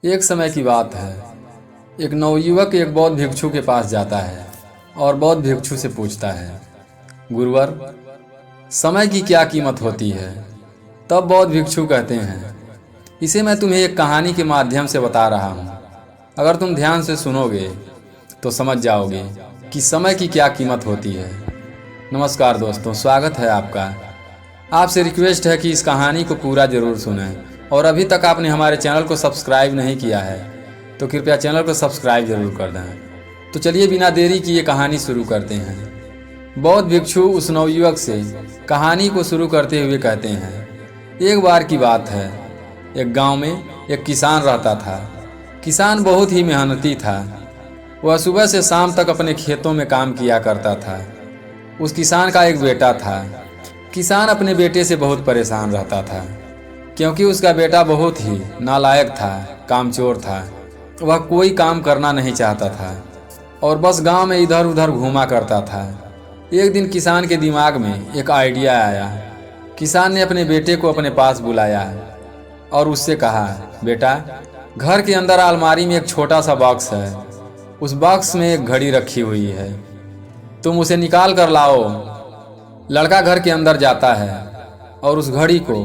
एक समय की बात है। एक नवयुवक एक बौद्ध भिक्षु के पास जाता है और बौद्ध भिक्षु से पूछता है, गुरुवर, समय की क्या कीमत होती है? तब बौद्ध भिक्षु कहते हैं, इसे मैं तुम्हें एक कहानी के माध्यम से बता रहा हूँ। अगर तुम ध्यान से सुनोगे तो समझ जाओगे कि समय की क्या कीमत होती है। नमस्कार दोस्तों, स्वागत है आपका। आपसे रिक्वेस्ट है कि इस कहानी को पूरा ज़रूर सुनें और अभी तक आपने हमारे चैनल को सब्सक्राइब नहीं किया है तो कृपया चैनल को सब्सक्राइब जरूर कर दें। तो चलिए बिना देरी किए कहानी शुरू करते हैं। बौद्ध भिक्षु उस नवयुवक से कहानी को शुरू करते हुए कहते हैं, एक बार की बात है, एक गांव में एक किसान रहता था। किसान बहुत ही मेहनती था। वह सुबह से शाम तक अपने खेतों में काम किया करता था। उस किसान का एक बेटा था। किसान अपने बेटे से बहुत परेशान रहता था क्योंकि उसका बेटा बहुत ही नालायक था, कामचोर था। वह कोई काम करना नहीं चाहता था और बस गांव में इधर उधर घूमा करता था। एक दिन किसान के दिमाग में एक आइडिया आया। किसान ने अपने बेटे को अपने पास बुलाया और उससे कहा, बेटा, घर के अंदर अलमारी में एक छोटा सा बॉक्स है। उस बॉक्स में एक घड़ी रखी हुई है, तुम उसे निकाल कर लाओ। लड़का घर के अंदर जाता है और उस घड़ी को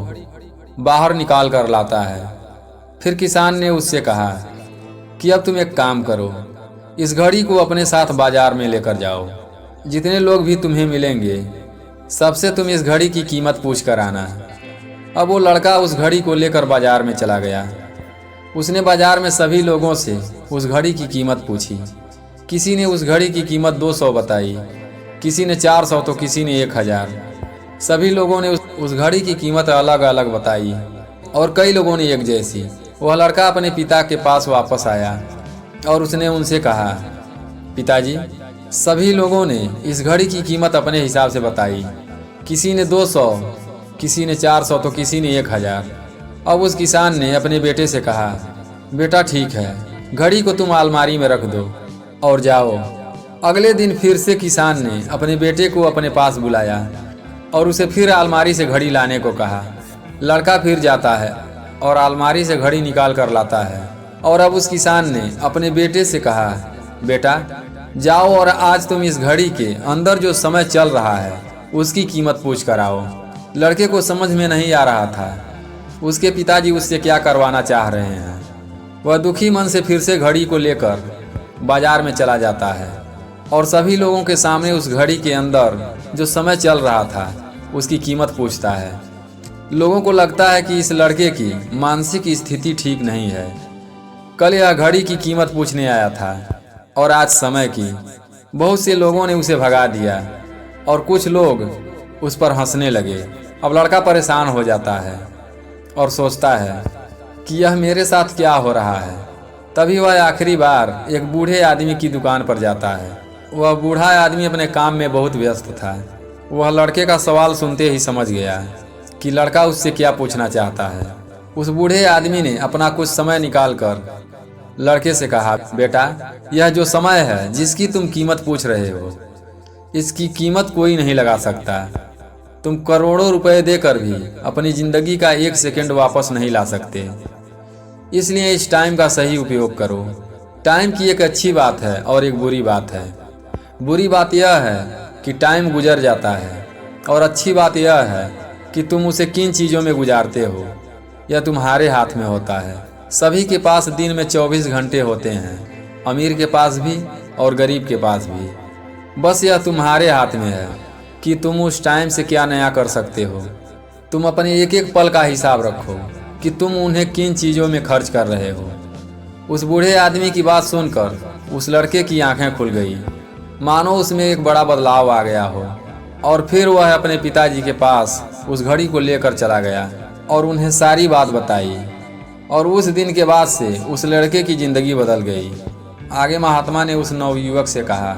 बाहर निकाल कर लाता है। फिर किसान ने उससे कहा कि अब तुम एक काम करो, इस घड़ी को अपने साथ बाजार में लेकर जाओ। जितने लोग भी तुम्हें मिलेंगे सबसे तुम इस घड़ी की कीमत पूछ कर आना। अब वो लड़का उस घड़ी को लेकर बाजार में चला गया। उसने बाजार में सभी लोगों से उस घड़ी की कीमत पूछी। किसी ने उस घड़ी की कीमत 200 बताई, किसी ने 400 तो किसी ने 1000। सभी लोगों ने उस घड़ी की कीमत अलग अलग बताई और कई लोगों ने एक जैसी। वह लड़का अपने पिता के पास वापस आया और उसने उनसे कहा, पिताजी, सभी लोगों ने इस घड़ी की कीमत अपने हिसाब से बताई। किसी ने 200, किसी ने 400 तो किसी ने 1000। अब उस किसान ने अपने बेटे से कहा, बेटा ठीक है, घड़ी को तुम अलमारी में रख दो और जाओ। अगले दिन फिर से किसान ने अपने बेटे को अपने पास बुलाया और उसे फिर अलमारी से घड़ी लाने को कहा। लड़का फिर जाता है और अलमारी से घड़ी निकाल कर लाता है। और अब उस किसान ने अपने बेटे से कहा, बेटा, जाओ और आज तुम इस घड़ी के अंदर जो समय चल रहा है उसकी कीमत पूछ कर आओ। लड़के को समझ में नहीं आ रहा था उसके पिताजी उससे क्या करवाना चाह रहे हैं। वह दुखी मन से फिर से घड़ी को लेकर बाजार में चला जाता है और सभी लोगों के सामने उस घड़ी के अंदर जो समय चल रहा था उसकी कीमत पूछता है। लोगों को लगता है कि इस लड़के की मानसिक स्थिति ठीक नहीं है। कल यह घड़ी की कीमत पूछने आया था और आज समय की। बहुत से लोगों ने उसे भगा दिया और कुछ लोग उस पर हंसने लगे। अब लड़का परेशान हो जाता है और सोचता है कि यह मेरे साथ क्या हो रहा है। तभी वह आखिरी बार एक बूढ़े आदमी की दुकान पर जाता है। वह बूढ़ा आदमी अपने काम में बहुत व्यस्त था। वह लड़के का सवाल सुनते ही समझ गया कि लड़का उससे क्या पूछना चाहता है। उस बूढ़े आदमी ने अपना कुछ समय निकालकर लड़के से कहा, बेटा, यह जो समय है जिसकी तुम कीमत पूछ रहे हो, इसकी कीमत कोई नहीं लगा सकता। तुम करोड़ों रुपए देकर भी अपनी जिंदगी का 1 सेकंड वापस नहीं ला सकते। इसलिए इस टाइम का सही उपयोग करो। टाइम की एक अच्छी बात है और एक बुरी बात है। बुरी बात यह है कि टाइम गुजर जाता है और अच्छी बात यह है कि तुम उसे किन चीज़ों में गुजारते हो यह तुम्हारे हाथ में होता है। सभी के पास दिन में 24 घंटे होते हैं, अमीर के पास भी और गरीब के पास भी। बस यह तुम्हारे हाथ में है कि तुम उस टाइम से क्या नया कर सकते हो। तुम अपने एक एक पल का हिसाब रखो कि तुम उन्हें किन चीज़ों में खर्च कर रहे हो। उस बूढ़े आदमी की बात सुनकर उस लड़के की आंखें खुल गई, मानो उसमें एक बड़ा बदलाव आ गया हो। और फिर वह अपने पिताजी के पास उस घड़ी को लेकर चला गया और उन्हें सारी बात बताई। और उस दिन के बाद से उस लड़के की ज़िंदगी बदल गई। आगे महात्मा ने उस नवयुवक से कहा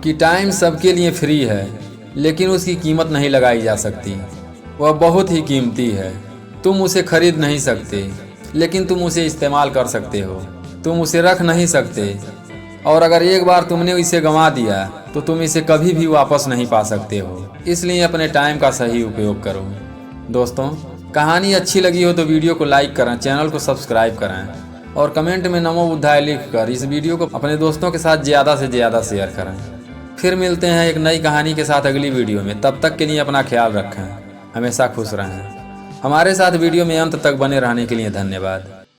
कि टाइम सबके लिए फ्री है लेकिन उसकी कीमत नहीं लगाई जा सकती। वह बहुत ही कीमती है। तुम उसे खरीद नहीं सकते लेकिन तुम उसे इस्तेमाल कर सकते हो। तुम उसे रख नहीं सकते और अगर एक बार तुमने इसे गंवा दिया तो तुम इसे कभी भी वापस नहीं पा सकते हो। इसलिए अपने टाइम का सही उपयोग करो। दोस्तों, कहानी अच्छी लगी हो तो वीडियो को लाइक करें, चैनल को सब्सक्राइब करें और कमेंट में नमो बुद्धाय लिखकर इस वीडियो को अपने दोस्तों के साथ ज़्यादा से ज़्यादा शेयर करें। फिर मिलते हैं एक नई कहानी के साथ अगली वीडियो में। तब तक के लिए अपना ख्याल रखें, हमेशा खुश रहें। हमारे साथ वीडियो में अंत तक बने रहने के लिए धन्यवाद।